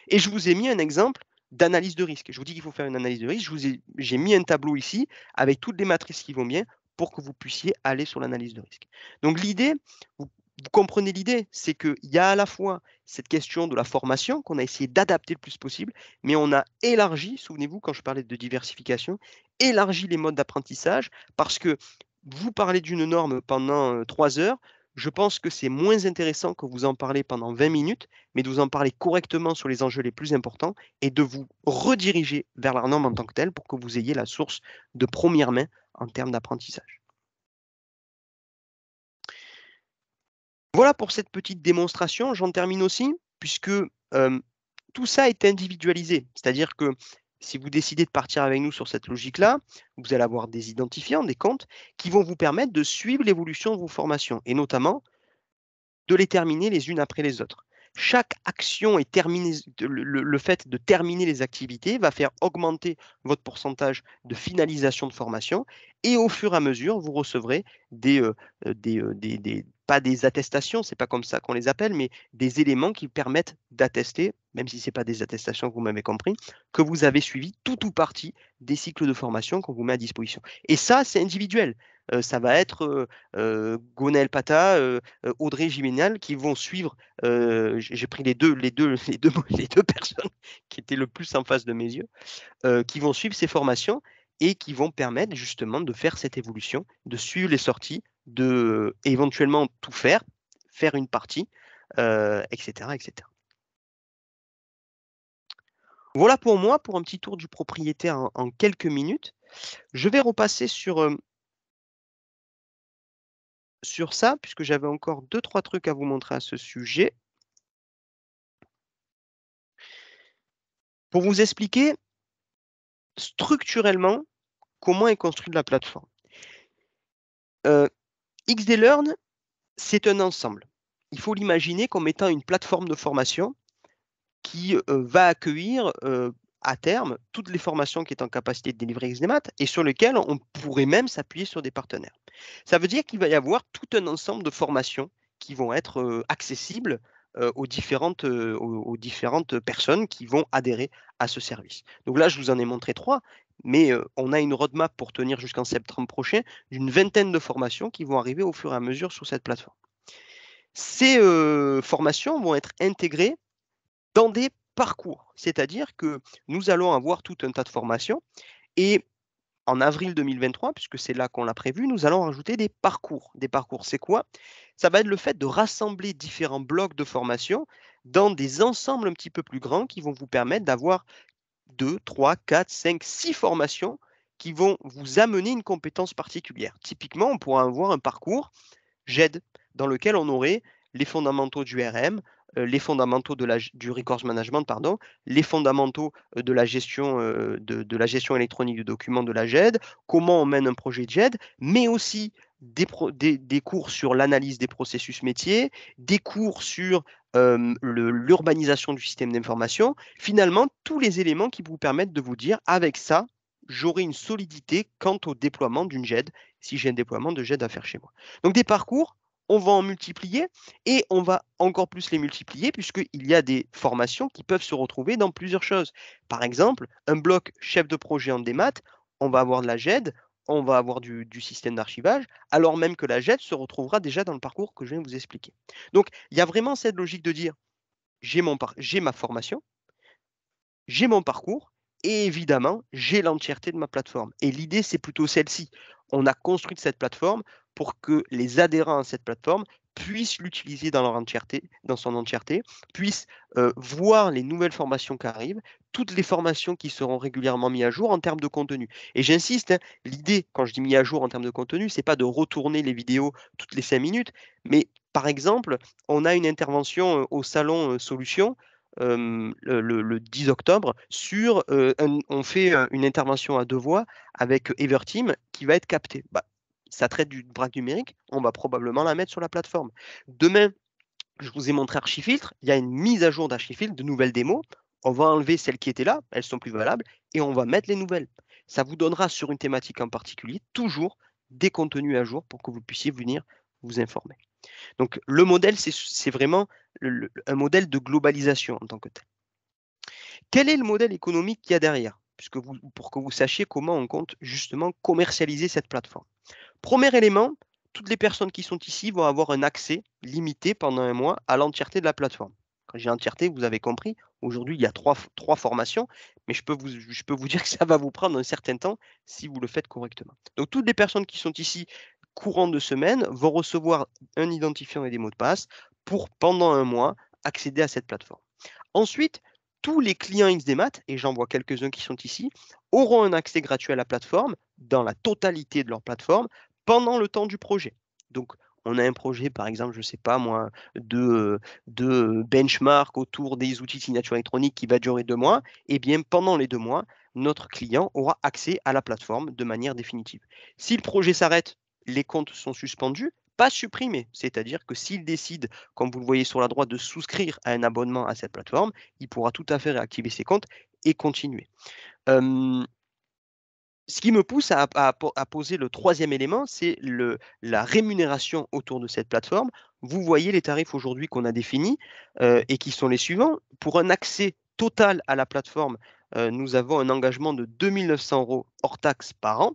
Speaker 1: Et je vous ai mis un exemple d'analyse de risque. Je vous dis qu'il faut faire une analyse de risque. J'ai mis un tableau ici avec toutes les matrices qui vont bien pour que vous puissiez aller sur l'analyse de risque. Donc l'idée, vous comprenez l'idée, c'est qu'il y a à la fois cette question de la formation qu'on a essayé d'adapter le plus possible, mais on a élargi, souvenez-vous quand je parlais de diversification, élargi les modes d'apprentissage parce que vous parlez d'une norme pendant 3 heures, je pense que c'est moins intéressant que vous en parlez pendant 20 minutes, mais de vous en parler correctement sur les enjeux les plus importants et de vous rediriger vers la norme en tant que telle pour que vous ayez la source de première main en termes d'apprentissage. Voilà pour cette petite démonstration. J'en termine aussi, puisque tout ça est individualisé. C'est-à-dire que si vous décidez de partir avec nous sur cette logique-là, vous allez avoir des identifiants, des comptes, qui vont vous permettre de suivre l'évolution de vos formations, et notamment de les terminer les unes après les autres. Chaque action est terminée, le fait de terminer les activités va faire augmenter votre pourcentage de finalisation de formation et au fur et à mesure, vous recevrez pas des attestations, c'est pas comme ça qu'on les appelle, mais des éléments qui permettent d'attester, même si ce n'est pas des attestations, vous m'avez compris, que vous avez suivi tout ou partie des cycles de formation qu'on vous met à disposition. Et ça, c'est individuel. Ça va être Gonel Pata, Audrey Giménal qui vont suivre. J'ai pris les deux personnes qui étaient le plus en face de mes yeux, qui vont suivre ces formations et qui vont permettre justement de faire cette évolution, de suivre les sorties, de éventuellement tout faire une partie, etc., etc. Voilà pour moi, pour un petit tour du propriétaire en quelques minutes. Je vais repasser sur ça, puisque j'avais encore deux trois trucs à vous montrer à ce sujet. Pour vous expliquer structurellement comment est construite la plateforme. XDLearn, c'est un ensemble. Il faut l'imaginer comme étant une plateforme de formation qui va accueillir à terme toutes les formations qui est en capacité de délivrer XDMAT et sur lesquelles on pourrait même s'appuyer sur des partenaires. Ça veut dire qu'il va y avoir tout un ensemble de formations qui vont être accessibles aux différentes personnes qui vont adhérer à ce service. Donc là, je vous en ai montré 3, mais on a une roadmap pour tenir jusqu'en septembre prochain d'une vingtaine de formations qui vont arriver au fur et à mesure sur cette plateforme. Ces formations vont être intégrées dans des parcours, c'est-à-dire que nous allons avoir tout un tas de formations et en avril 2023, puisque c'est là qu'on l'a prévu, nous allons rajouter des parcours. Des parcours, c'est quoi? Ça va être le fait de rassembler différents blocs de formation dans des ensembles un petit peu plus grands qui vont vous permettre d'avoir 2, 3, 4, 5, 6 formations qui vont vous amener une compétence particulière. Typiquement, on pourra avoir un parcours GED, dans lequel on aurait les fondamentaux du RM, les fondamentaux du records management, pardon, les fondamentaux de la gestion la gestion électronique de documents de la GED, comment on mène un projet de GED, mais aussi des cours sur l'analyse des processus métiers, des cours sur l'urbanisation du système d'information, finalement tous les éléments qui vous permettent de vous dire avec ça, j'aurai une solidité quant au déploiement d'une GED, si j'ai un déploiement de GED à faire chez moi. Donc des parcours, on va en multiplier et on va encore plus les multiplier puisqu'il y a des formations qui peuvent se retrouver dans plusieurs choses. Par exemple, un bloc chef de projet en démat, on va avoir de la GED, on va avoir du système d'archivage, alors même que la GED se retrouvera déjà dans le parcours que je viens de vous expliquer. Donc, il y a vraiment cette logique de dire, j'ai ma formation, j'ai mon parcours et évidemment, j'ai l'entièreté de ma plateforme. Et l'idée, c'est plutôt celle-ci. On a construit cette plateforme pour que les adhérents à cette plateforme puissent l'utiliser dans son entièreté, puissent voir les nouvelles formations qui arrivent, toutes les formations qui seront régulièrement mises à jour en termes de contenu. Et j'insiste, hein, l'idée, quand je dis mis à jour en termes de contenu, c'est pas de retourner les vidéos toutes les 5 minutes, mais par exemple, on a une intervention au salon Solutions le 10 octobre sur on fait une intervention à deux voix avec Everteam qui va être captée. Bah, ça traite du braque numérique, on va probablement la mettre sur la plateforme. Demain, je vous ai montré Archifiltre, il y a une mise à jour d'Archifiltre, de nouvelles démos. On va enlever celles qui étaient là, elles sont plus valables, et on va mettre les nouvelles. Ça vous donnera sur une thématique en particulier toujours des contenus à jour pour que vous puissiez venir vous informer. Donc le modèle, c'est vraiment un modèle de globalisation en tant que tel. Quel est le modèle économique qu'il y a derrière? Pour que vous sachiez comment on compte justement commercialiser cette plateforme. Premier élément, toutes les personnes qui sont ici vont avoir un accès limité pendant un mois à l'entièreté de la plateforme. Quand j'ai entièreté, vous avez compris, aujourd'hui il y a trois formations, mais je peux vous dire que ça va vous prendre un certain temps si vous le faites correctement. Donc toutes les personnes qui sont ici courant de semaine vont recevoir un identifiant et des mots de passe pour, pendant un mois, accéder à cette plateforme. Ensuite, tous les clients XDMAT, et j'en vois quelques-uns qui sont ici, auront un accès gratuit à la plateforme, dans la totalité de leur plateforme, pendant le temps du projet. Donc, on a un projet, par exemple, je ne sais pas moi, de benchmark autour des outils de signature électronique qui va durer 2 mois, et bien pendant les 2 mois, notre client aura accès à la plateforme de manière définitive. Si le projet s'arrête, les comptes sont suspendus, pas supprimés. C'est-à-dire que s'il décide, comme vous le voyez sur la droite, de souscrire à un abonnement à cette plateforme, il pourra tout à fait réactiver ses comptes et continuer. Ce qui me pousse à poser le troisième élément, c'est la rémunération autour de cette plateforme. Vous voyez les tarifs aujourd'hui qu'on a définis et qui sont les suivants. Pour un accès total à la plateforme, nous avons un engagement de 2 900 € hors taxe par an.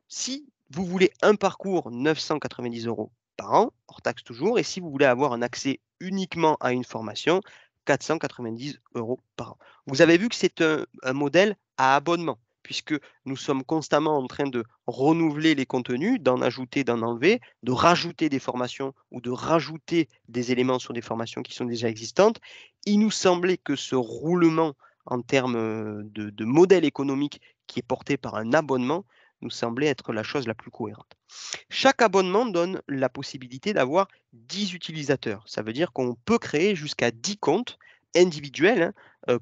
Speaker 1: Si vous voulez un parcours, 990 € par an, hors taxe toujours. Et si vous voulez avoir un accès uniquement à une formation, 490 € par an. Vous avez vu que c'est un modèle à abonnement, puisque nous sommes constamment en train de renouveler les contenus, d'en ajouter, d'en enlever, de rajouter des formations ou de rajouter des éléments sur des formations qui sont déjà existantes. Il nous semblait que ce roulement en termes de modèle économique qui est porté par un abonnement nous semblait être la chose la plus cohérente. Chaque abonnement donne la possibilité d'avoir 10 utilisateurs. Ça veut dire qu'on peut créer jusqu'à 10 comptes individuels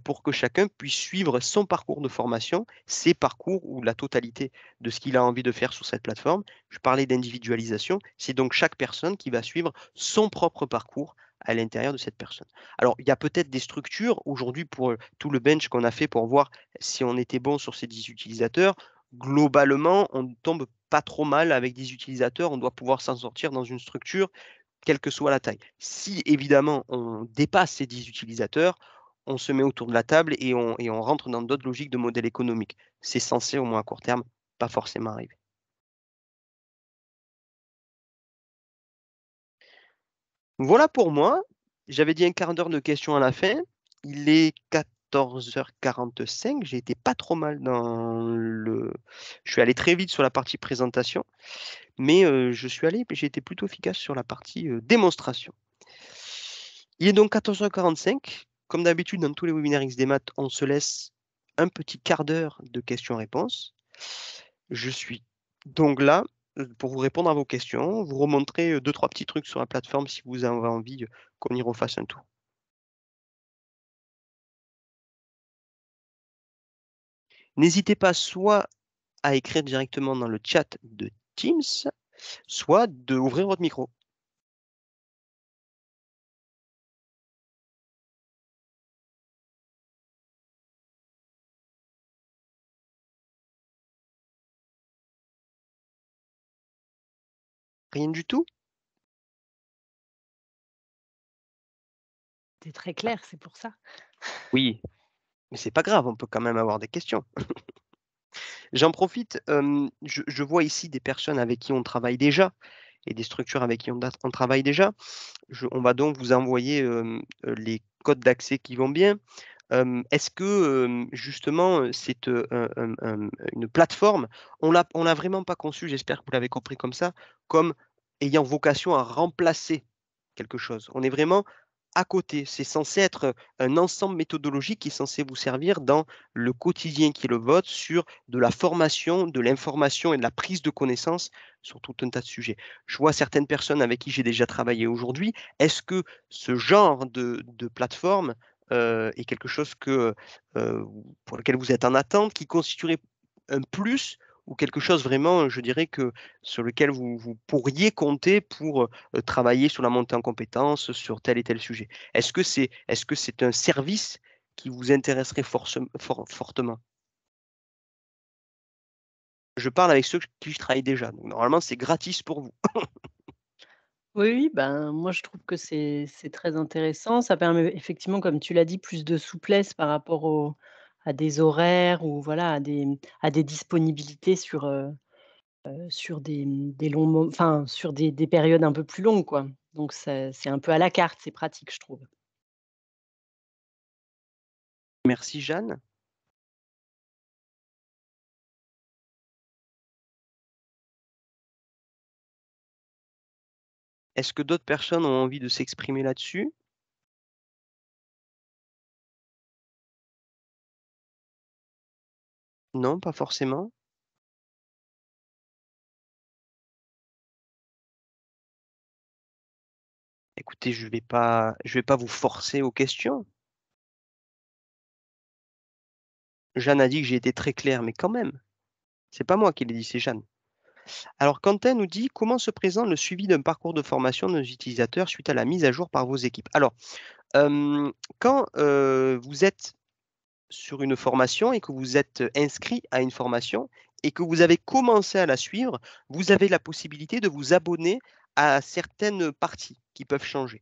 Speaker 1: pour que chacun puisse suivre son parcours de formation, ses parcours ou la totalité de ce qu'il a envie de faire sur cette plateforme. Je parlais d'individualisation, c'est donc chaque personne qui va suivre son propre parcours à l'intérieur de cette personne. Alors, il y a peut-être des structures aujourd'hui pour tout le bench qu'on a fait pour voir si on était bon sur ces 10 utilisateurs. Globalement, on ne tombe pas trop mal avec 10 utilisateurs. On doit pouvoir s'en sortir dans une structure, quelle que soit la taille. Si évidemment on dépasse ces 10 utilisateurs, on se met autour de la table et on rentre dans d'autres logiques de modèle économique. C'est censé, au moins à court terme, pas forcément arriver. Voilà pour moi. J'avais dit un quart d'heure de questions à la fin. Il est 14h45. J'ai été pas trop mal dans le. Je suis allé très vite sur la partie présentation, mais j'ai été plutôt efficace sur la partie démonstration. Il est donc 14h45. Comme d'habitude, dans tous les webinaires XDMAT, on se laisse un petit quart d'heure de questions-réponses. Je suis donc là pour vous répondre à vos questions, vous remontrer deux, trois petits trucs sur la plateforme si vous avez envie qu'on y refasse un tour. N'hésitez pas soit à écrire directement dans le chat de Teams, soit d'ouvrir votre micro. Rien du tout?
Speaker 2: C'est très clair, c'est pour ça.
Speaker 1: Oui, mais c'est pas grave, on peut quand même avoir des questions. J'en profite, je vois ici des personnes avec qui on travaille déjà et des structures avec qui on travaille déjà. On va donc vous envoyer les codes d'accès qui vont bien. Est-ce que justement c'est une plateforme, on l'a vraiment pas conçue, j'espère que vous l'avez compris comme ça, comme ayant vocation à remplacer quelque chose. On est vraiment à côté. C'est censé être un ensemble méthodologique qui est censé vous servir dans le quotidien qui est le vôtre sur de la formation, de l'information et de la prise de connaissance sur tout un tas de sujets. Je vois certaines personnes avec qui j'ai déjà travaillé aujourd'hui. Est-ce que ce genre de plateforme est quelque chose pour lequel vous êtes en attente, qui constituerait un plus ou quelque chose vraiment, je dirais que sur lequel vous pourriez compter pour travailler sur la montée en compétences sur tel et tel sujet. Est-ce que c'est un service qui vous intéresserait fortement? Je parle avec ceux qui je travaille déjà. Donc normalement, c'est gratis pour vous.
Speaker 2: Oui, oui, ben, moi je trouve que c'est très intéressant. Ça permet effectivement, comme tu l'as dit, plus de souplesse par rapport à des horaires ou voilà, à des disponibilités sur des longs enfin, sur des périodes un peu plus longues, quoi. Donc c'est un peu à la carte, c'est pratique, je trouve.
Speaker 1: Merci Jeanne. Est-ce que d'autres personnes ont envie de s'exprimer là-dessus? Non, pas forcément. Écoutez, je vais pas vous forcer aux questions. Jeanne a dit que j'ai été très clair, mais quand même, c'est pas moi qui l'ai dit, c'est Jeanne. Alors Quentin nous dit: «Comment se présente le suivi d'un parcours de formation de nos utilisateurs suite à la mise à jour par vos équipes?» Alors, quand, vous êtes sur une formation et que vous êtes inscrit à une formation et que vous avez commencé à la suivre, vous avez la possibilité de vous abonner à certaines parties qui peuvent changer.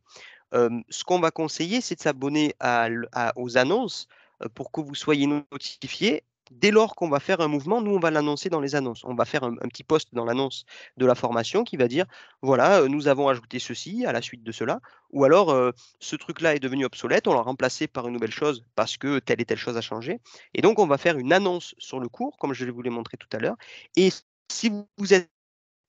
Speaker 1: Ce qu'on va conseiller, c'est de s'abonner aux annonces pour que vous soyez notifié. Dès lors qu'on va faire un mouvement, nous, on va l'annoncer dans les annonces. On va faire un petit post dans l'annonce de la formation qui va dire, voilà, nous avons ajouté ceci à la suite de cela. Ou alors, ce truc-là est devenu obsolète, on l'a remplacé par une nouvelle chose parce que telle et telle chose a changé. Et donc, on va faire une annonce sur le cours, comme je vous l'ai montré tout à l'heure. Et si vous êtes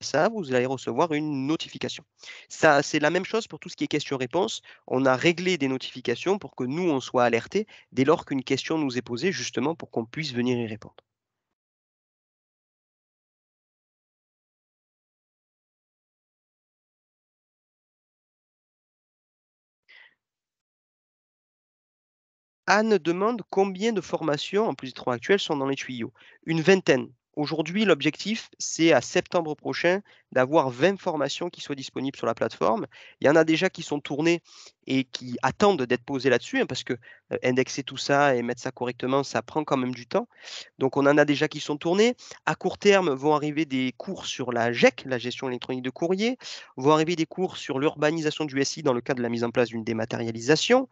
Speaker 1: ça, vous allez recevoir une notification. Ça, c'est la même chose pour tout ce qui est questions-réponses. On a réglé des notifications pour que nous, on soit alertés dès lors qu'une question nous est posée, justement pour qu'on puisse venir y répondre. Anne demande combien de formations, en plus des 3 actuelles, sont dans les tuyaux? Une vingtaine. Aujourd'hui, l'objectif, c'est à septembre prochain d'avoir 20 formations qui soient disponibles sur la plateforme. Il y en a déjà qui sont tournées et qui attendent d'être posées là-dessus, hein, parce que indexer tout ça et mettre ça correctement, ça prend quand même du temps. Donc on en a déjà qui sont tournés. À court terme, vont arriver des cours sur la GEC, la gestion électronique de courrier, vont arriver des cours sur l'urbanisation du SI dans le cadre de la mise en place d'une dématérialisation,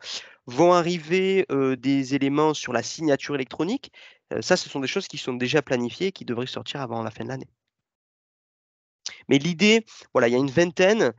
Speaker 1: vont arriver, des éléments sur la signature électronique. Ça, ce sont des choses qui sont déjà planifiées et qui devraient sortir avant la fin de l'année. Mais l'idée, voilà, il y a une vingtaine,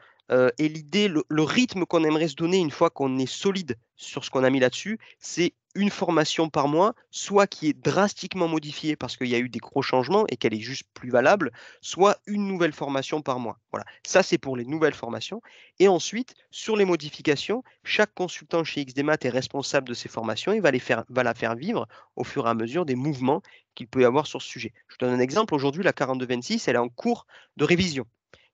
Speaker 1: et l'idée, le rythme qu'on aimerait se donner une fois qu'on est solide sur ce qu'on a mis là-dessus, c'est une formation par mois, soit qui est drastiquement modifiée parce qu'il y a eu des gros changements et qu'elle est juste plus valable, soit une nouvelle formation par mois. Voilà, ça c'est pour les nouvelles formations et ensuite sur les modifications, chaque consultant chez XDMAT est responsable de ces formations et va la faire vivre au fur et à mesure des mouvements qu'il peut y avoir sur ce sujet. Je donne un exemple, aujourd'hui la 4226, elle est en cours de révision.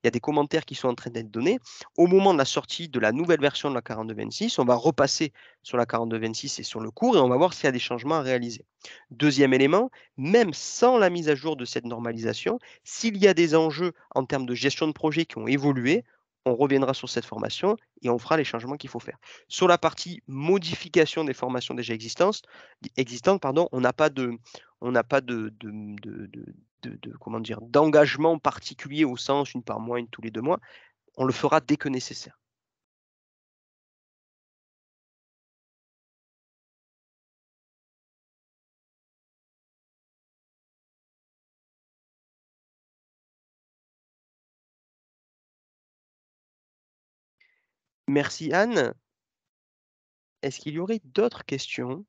Speaker 1: Il y a des commentaires qui sont en train d'être donnés. Au moment de la sortie de la nouvelle version de la 4226, on va repasser sur la 4226 et sur le cours et on va voir s'il y a des changements à réaliser. Deuxième élément, même sans la mise à jour de cette normalisation, s'il y a des enjeux en termes de gestion de projet qui ont évolué, on reviendra sur cette formation et on fera les changements qu'il faut faire. Sur la partie modification des formations déjà existantes, pardon, on n'a pas comment dire, d'engagement particulier au sens une par mois, une tous les 2 mois. On le fera dès que nécessaire. Merci Anne. Est-ce qu'il y aurait d'autres questions?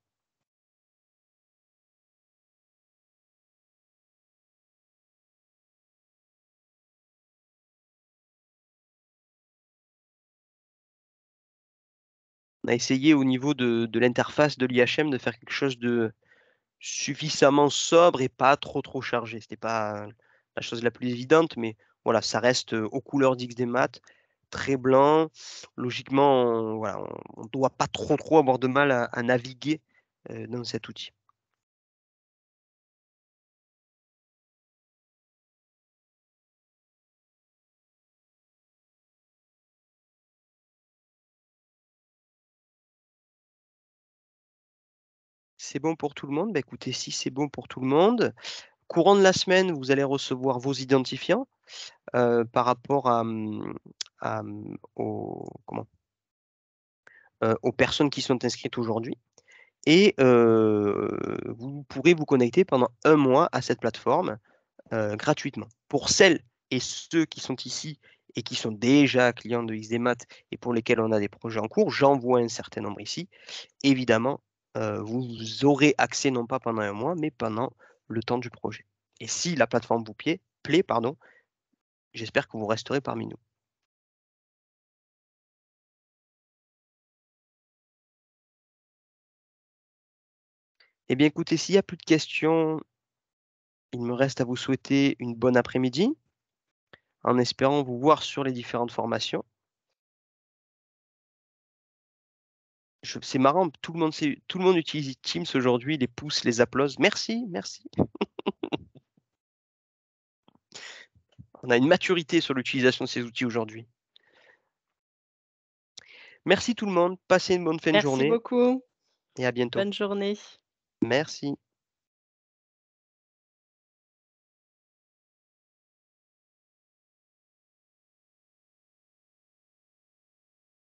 Speaker 1: On a essayé au niveau de l'interface de l'IHM de faire quelque chose de suffisamment sobre et pas trop chargé. C'était pas la chose la plus évidente, mais voilà, ça reste, aux couleurs d'XDMAT, très blanc. Logiquement, voilà, on doit pas trop avoir de mal à naviguer, dans cet outil. C'est bon pour tout le monde? Bah, écoutez, si c'est bon pour tout le monde, courant de la semaine, vous allez recevoir vos identifiants, par rapport aux personnes qui sont inscrites aujourd'hui et vous pourrez vous connecter pendant 1 mois à cette plateforme, gratuitement. Pour celles et ceux qui sont ici et qui sont déjà clients de XDMAT et pour lesquels on a des projets en cours, j'en vois un certain nombre ici. Évidemment, vous aurez accès non pas pendant 1 mois, mais pendant le temps du projet. Et si la plateforme vous plaît, pardon, j'espère que vous resterez parmi nous. Eh bien écoutez, s'il y a plus de questions, il me reste à vous souhaiter une bonne après-midi, en espérant vous voir sur les différentes formations. C'est marrant, tout le monde utilise Teams aujourd'hui, les pouces, les applauses. Merci, merci. On a une maturité sur l'utilisation de ces outils aujourd'hui. Merci tout le monde, passez une bonne fin de
Speaker 2: Merci
Speaker 1: journée
Speaker 2: beaucoup.
Speaker 1: et à bientôt.
Speaker 2: Bonne journée.
Speaker 1: Merci.